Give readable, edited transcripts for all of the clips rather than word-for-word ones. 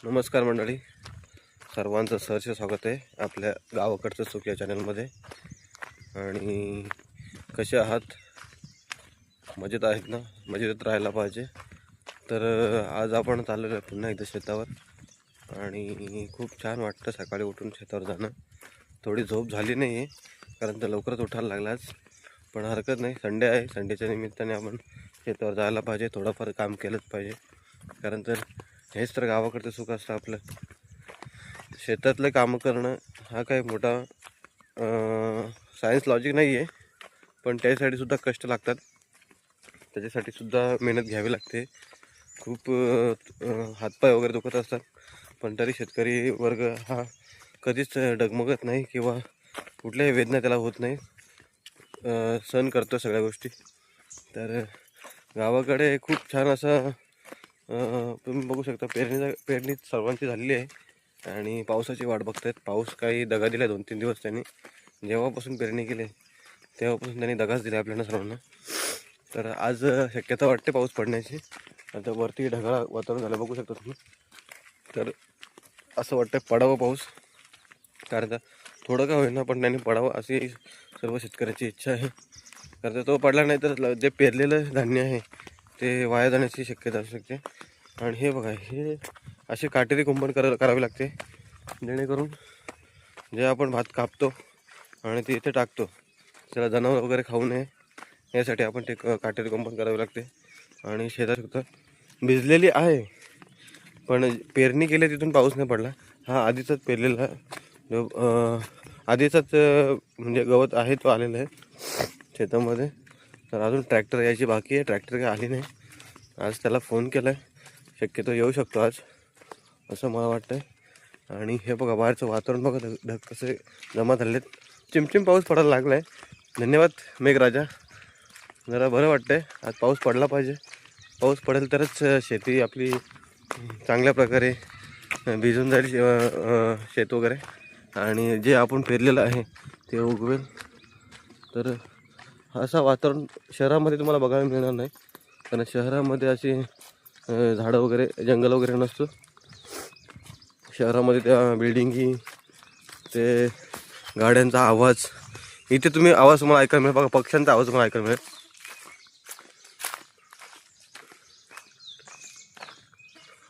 नमस्कार मंडळी, सर्वांचं सहर्ष स्वागत आहे आपल्या गावाकडचं सुख या चॅनलमध्ये. आणि कसे आहात? मजेत आहेत ना? मजेत राहायला पाहिजे. तर आज आपण चाललेलो आहे पुन्हा एकदा शेतावर आणि खूप छान वाटतं सकाळी उठून शेतावर जाणं. थोडी झोप झाली नाही आहे कारण तर लवकरच उठायला लागला आज, पण हरकत नाही. संडे आहे, संडेच्या निमित्ताने आपण शेतावर जायला पाहिजे, थोडंफार काम केलंच पाहिजे. कारण तर हेच तर गावाकडचं सुख असतं आपलं. शेतातलं कामं करणं हा काही मोठा सायन्स लॉजिक नाही आहे, पण त्यासाठी सुद्धा कष्ट लागतात, त्याच्यासाठी सुद्धा मेहनत घ्यावी लागते. खूप हातपाय वगैरे दुखत असतात, पण तरी शेतकरी वर्ग हा कधीच डगमगत नाही किंवा कुठल्याही वेदना त्याला होत नाही, सहन करतो सगळ्या गोष्टी. तर गावाकडे खूप छान असं तुम्ही बघू शकता, पेरणी सर्वांची झालेली आहे आणि पावसाची वाट बघतायत. पाऊस काही दगा दिला 2-3 दिवस. त्यांनी जेव्हापासून पेरणी केली तेव्हापासून त्यांनी दगाच दिला आपल्याला सर्वांना. तर आज शक्यता वाटते पाऊस पडण्याची. आता वरती ढगाळ वातावरण झालं बघू शकता तुम्ही. तर असं वाटतं पडावं पाऊस, कारण का थोडं का होईना पण त्यांनी पडावं अशी सर्व शेतकऱ्याची इच्छा आहे. कारण तो पडला नाही तर जे पेरलेलं धान्य आहे ते वाया जाण्याची शक्यता असू शकते. आणि हे बघा, हे असे काटेरी कुंपण करावे लागते, जेणेकरून जे आपण भात कापतो आणि ते इथे टाकतो त्याला जनावर वगैरे खाऊ नये यासाठी आपण ते काटेरी कुंपण करावे लागते. आणि शेतात फक्त भिजलेली आहे, पण पेरणी केली तिथून पाऊस नाही पडला. हा आधीचाच पेरलेला जो आधीचाच म्हणजे गवत आहे तो आलेला आहे शेतामध्ये. तर अजून ट्रॅक्टर यायची बाकी आहे, ट्रॅक्टर काही आली नाही. आज त्याला फोन केला आहे, शक्यतो येऊ शकतो आज असं मला वाटतं. आणि हे बघा बाहेरचं वातावरण बघा, ढग कसे जमा झालेत. चिमचिम पाऊस पडायला लागला आहे. धन्यवाद मेघराजा, जरा बरं वाटतंय. आज पाऊस पडला पाहिजे. पाऊस पडेल तरच शेती आपली चांगल्या प्रकारे भिजून जाईल, शेत वगैरे, आणि जे आपण पेरलेलं आहे ते उगवेल. तर असं वातावरण शहरामध्ये तुम्हाला बघायला मिळणार नाही, कारण शहरामध्ये अशी झाडं वगैरे, जंगल वगैरे नसतं. शहरामध्ये त्या बिल्डिंगी, ते गाड्यांचा आवाज, इथे तुम्ही आवाज तुम्हाला ऐकायला मिळेल बघा, पक्ष्यांचा आवाज तुम्हाला ऐकायला मिळेल.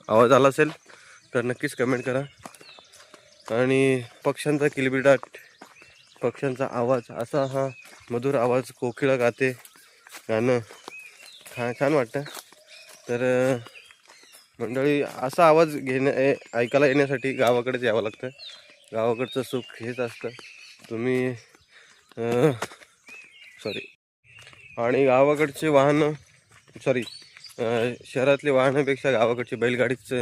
आवाज आला असेल तर नक्कीच कमेंट करा. आणि पक्ष्यांचा किलबिटाट, पक्ष्यांचा आवाज, असा हा मधुर आवाज, कोकिळा गाते गाणं, छान वाटतं. तर मंडळी, असा आवाज ऐकायला येण्यासाठी गावाकडेच यावं लागतं. गावाकडचं सुख हेच असतं. तुम्ही आणि गावाकडचे वाहनं, शहरातले वाहनापेक्षा गावाकडची बैलगाडीच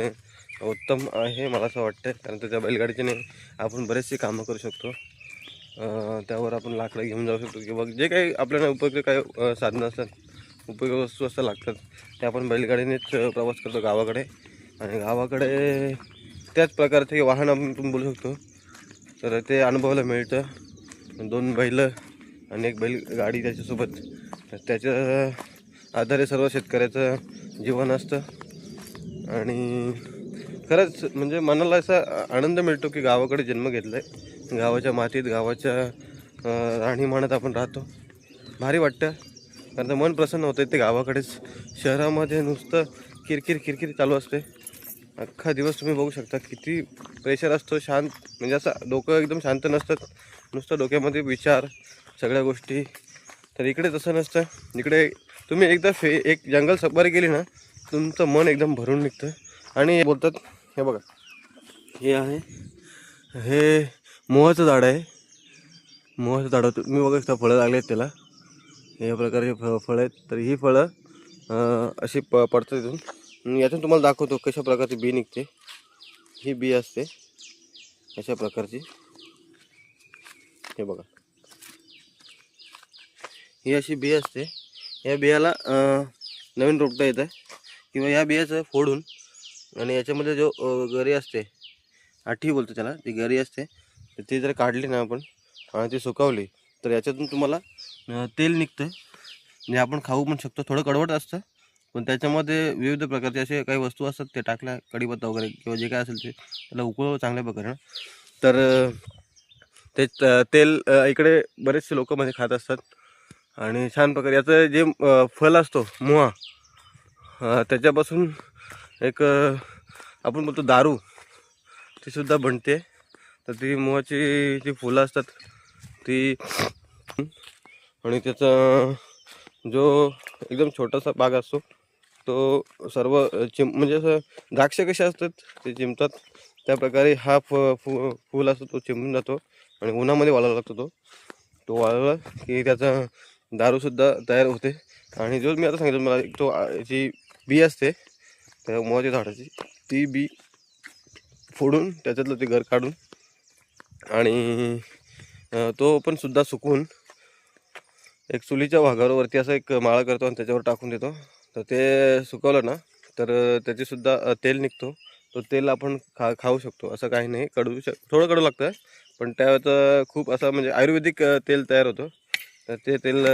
उत्तम आहे मला असं वाटतं. कारण त्या बैलगाडीच्याने आपण बरेचसे कामं करू शकतो. त्यावर आपण लाकडं घेऊन जाऊ शकतो, किंवा जे काही आपल्याला उपयोगी काही साधनं असतात, उपयोगी वस्तू असतात लागतात, ते आपण बैलगाडीनेच प्रवास करतो गावाकडे. आणि गावाकडे त्याच प्रकारचे वाहन आपण बोलू शकतो. तर ते अनुभवायला मिळतं. 2 बैल आणि 1 बैलगाडी त्याच्यासोबत, त्याच्या आधारे सर्व शेतकऱ्याचं जीवन असतं. आणि खरंच म्हणजे मनाला असा आनंद मिळतो की गावाकडे जन्म घेतला आहे, गावाच्या मातीत, गावाच्या राहणीमानात आपण राहतो. भारी वाटतं, कारण मन प्रसन्न होतं ते गावाकडेच. शहरामध्ये नुसतं किरकिर चालू असते अख्खा दिवस. तुम्ही बघू शकता किती प्रेशर असतो. शांत म्हणजे असं डोकं एकदम शांत नसतं, नुसतं डोक्यामध्ये विचार, सगळ्या गोष्टी. तर इकडे तसं नसतं. इकडे तुम्ही एकदा एक जंगल सफारी केली ना, तुमचं मन एकदम भरून निघतं. आणि बोलतात, हे बघा, हे आहे, हे मोहाचं झाड आहे. मोहाचं झाड तुम्ही बघू शकता, फळं लागले आहेत त्याला, या प्रकारे फळं आहेत. तर ही फळं अशी पडतात इथून. यातून तुम्हाला दाखवतो कशा प्रकारची बी निघते. ही बी असते अशा प्रकारची, हे बघा, ही अशी बी असते. या बियाला नवीन रोपटा येतं, किंवा या बियाचं फोडून, आणि याच्यामध्ये जो गरी असते, आठी बोलतो त्याला, ती गरी असते, तर ती जर काढली ना आपण आणि ती सुकवली तर याच्यातून तुम्हाला तेल निघतं. म्हणजे आपण खाऊ पण शकतो. थोडं कडवट असतं, पण त्याच्यामध्ये विविध प्रकारचे असे काही वस्तू असतात, ते टाकल्या कढीपत्ता वगैरे किंवा जे काय असेल ते त्याला उकळव चांगल्या प्रकारे. तर ते तेल इकडे बरेचसे लोक म्हणजे खात असतात आणि छान प्रकारे याचं जे फल असतो मुळा, त्याच्यापासून एक आपण बोलतो दारू, ती सुद्धा बनते. तर ती मुळाची जी फुलं असतात ती, आणि त्याचा जो एकदम छोटासा भाग असतो तो सर्व म्हणजे असं द्राक्ष कसे असतात ते चिमतात त्या प्रकारे हा फूल असतो तो चिमून जातो आणि उन्हामध्ये वाळायला लागतो. तो वाळला की त्याचा दारूसुद्धा तयार होते. आणि जो मी आता सांगितलं मला, तो जी बी असते त्या मुळाच्या झाडाची, ती बी फोडून त्याच्यातलं ते घर काढून आणि तो पण सुद्धा सुकवून एक चुलीच्या भागावरती असं एक माळा करतो आणि त्याच्यावर टाकून देतो. तर ते सुकवलं ना तर त्याचेसुद्धा तेल निघतो. तो तेल आपण खाऊ शकतो, असं काही नाही. थोडं कडू लागतं, पण त्यात खूप असं म्हणजे आयुर्वेदिक तेल तयार होतं. तर ते तेल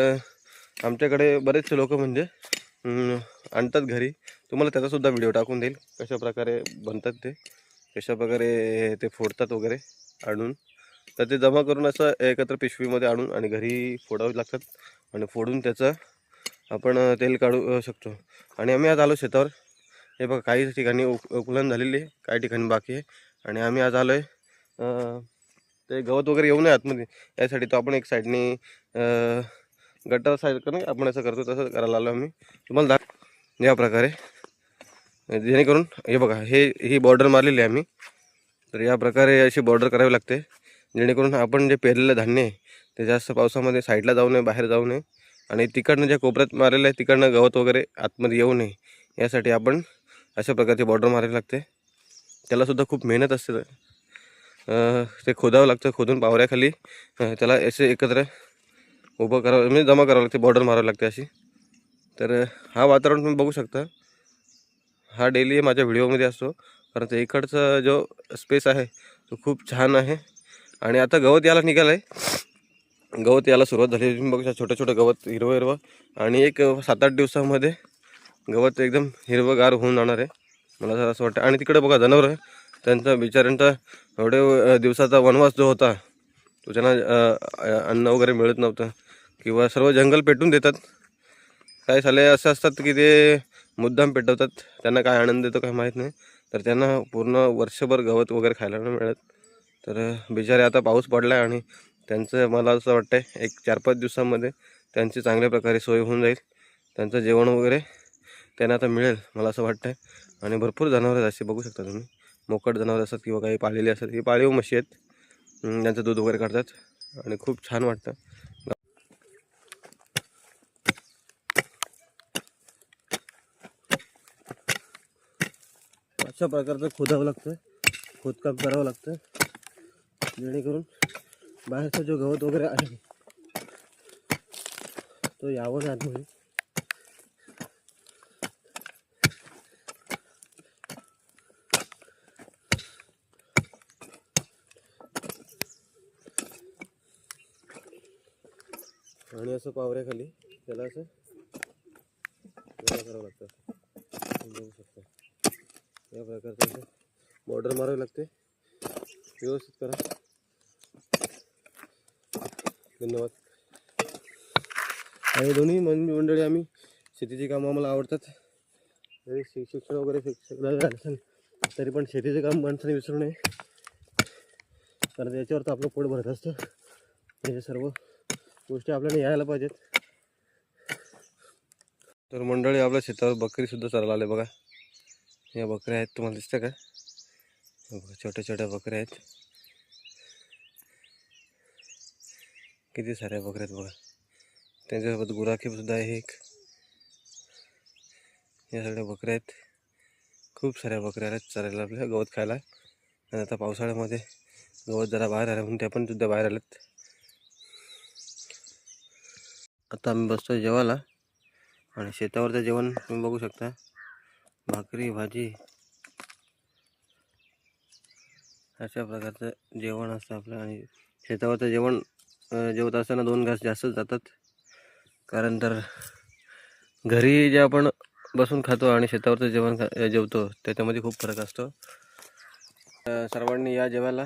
आमच्याकडे बरेचसे लोक म्हणजे आणतात घरी. तुम्हाला त्याचासुद्धा व्हिडिओ टाकून देईल कशाप्रकारे बनतात ते, कशाप्रकारे ते फोडतात वगैरे आणून. तर ते जमा करून असं एकत्र पिशवीमध्ये आणून आणि घरी फोडावे लागतात आणि फोडून त्याचं आपण तेल काढू शकतो. आणि आम्ही आज आलो शेतावर. हे बघा, काही ठिकाणी उकलन झालेली आहे, काही ठिकाणी बाकी आहे. आणि आम्ही आज आलो आहे ते गवत वगैरे येऊ नये आतमध्ये यासाठी. तो आपण एक साईडने गट्टर साईड नाही आपण असं करतो, तसं करायला आलो आम्ही. तुम्हाला या प्रकारे, जेणेकरून हे बघा, ही बॉर्डर मारलेली आहे आम्ही. तर या प्रकारे अशी बॉर्डर करावी लागते, जेणेकरून आपण जे पेरलेलं धान्य आहे ते जास्त पावसामध्ये साईडला जाऊ नये, बाहेर जाऊ नये. आणि तिकडनं ज्या कोपऱ्यात मारलेलं आहे तिकडनं गवत वगैरे आतमध्ये येऊ नये यासाठी आपण अशा प्रकारची बॉर्डर मारावी लागते. त्यालासुद्धा खूप मेहनत असते. ते खोदावं लागतं, खोदून पावऱ्याखाली त्याला असे एकत्र उभं करावं म्हणजे जमा करावं लागते, बॉर्डर मारावी लागते अशी. तर हा वातावरण तुम्ही बघू शकता, हा डेली माझ्या व्हिडिओमध्ये असतो, कारण ते इकडचा जो स्पेस आहे तो खूप छान आहे. आणि आता गवत यायला निघालं आहे, गवत यायला सुरुवात झाली. तुम्ही बघू शकता छोटं छोटं गवत हिरवं हिरवं, आणि एक 7-8 दिवसामध्ये गवत एकदम हिरवंगार होऊन जाणार आहे, मला जर असं वाटतं. आणि तिकडे बघा जनावरं, त्यांचा बिचाऱ्यांचा एवढे दिवसाचा वनवास जो होता तो त्यांना अन्न वगैरे मिळत नव्हतं किंवा सर्व जंगल पेटून देतात. काही साले असं असतात की ते मुद्दाम पेटवतात, त्यांना काय आनंद देतो काय माहीत नाही. तर त्यांना पूर्ण वर्षभर गवत वगैरे खायला नाही मिळत. तर बिचारे आता पाऊस पडला आहे आणि त्यांचं मला असं वाटतं आहे एक 4-5 दिवसांमध्ये त्यांची चांगल्या प्रकारे सोय होऊन जाईल. त्यांचं जेवण वगैरे त्यांना आता मिळेल मला असं वाटतं आहे. आणि भरपूर जनावरं असे बघू शकता तुम्ही, मोकट जनावरं असतात किंवा काही पाळलेली असतात. ही पाळीव म्हशी आहेत, त्यांचं दूध वगैरे काढतात आणि खूप छान वाटतं. अशा प्रकारचं खोदावं लागतं, खोदकाम करावं लागतं, जेणेकरून बाहेरचा जो गवत वगैरे आहे तो यावं नाही. आणि असं पावऱ्याखाली त्याला असं करावं लागतं, बघू शकता. या प्रकारचं असं बॉर्डर मारावी लागते, व्यवस्थित करा. धन्यवाद. आणि दोन्ही मंडळी आम्ही शेतीची कामं आम्हाला आवडतात. जरी शिक्षण वगैरे झालं तरी पण शेतीचे काम माणसाने विसरू नये, कारण याच्यावर तर आपलं पोट भरत असतं. हे सर्व गोष्टी आपल्याला यायला पाहिजेत. तर मंडळी, आपल्या शेतावर बकरीसुद्धा चरायला आले बघा. या बकऱ्या आहेत, तुम्हाला दिसतं का? छोट्या छोट्या बकऱ्या आहेत, किती साऱ्या बकऱ्या आहेत बघा. त्यांच्यासोबत गुराखीसुद्धा आहे एक. या सगळ्या बकऱ्या आहेत, खूप साऱ्या बकऱ्या आहेत चरायला आपल्या, गवत खायला. आणि आता पावसाळ्यामध्ये गवत जरा बाहेर आलं म्हणून त्या पण सुद्धा बाहेर आलेत. आता आम्ही बसतो जेवायला, आणि शेतावरचं जेवण तुम्ही बघू शकता, भाकरी भाजी अशा प्रकारचं जेवण असतं आपलं. आणि शेतावरचं जेवण जेवत असताना 2 घास जास्तच जातात, कारण तर घरी जे आपण बसून खातो आणि शेतावरचं जेवण जेवतो त्याच्यामध्ये खूप फरक असतो. सर्वांनी या जेवायला.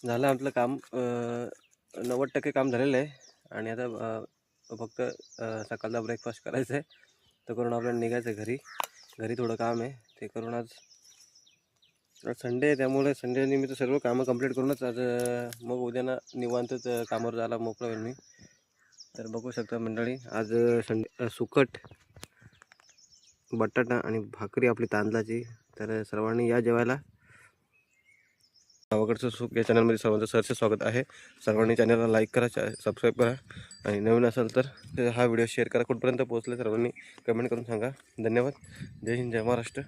झालं आपलं काम, 90% काम झालेलं आहे आणि आता फक्त सकाळचा ब्रेकफास्ट करायचा आहे. तर करून आपल्याला निघायचं आहे घरी थोडं काम आहे ते करून. आज संडे आहे त्यामुळे संडे निमित्त सर्व कामं कंप्लीट करूनच आज मग उद्याना निवांतच कामावर जायला मोकळं होईल मी. तर बघू शकता मंडळी, आज संडे सुकट, बटाटा आणि भाकरी आपली तांदळाची. तर सर्वांनी या जेवायला. गावाकडचं सुख या चॅनलमध्ये सर्वांचं सहर्ष स्वागत आहे. सर्वांनी चॅनलला लाईक करा, सबस्क्राईब करा आणि नवीन असेल तर हा व्हिडिओ शेअर करा. कुठपर्यंत पोहोचले सर्वांनी कमेंट करून सांगा. धन्यवाद. जय हिंद, जय महाराष्ट्र.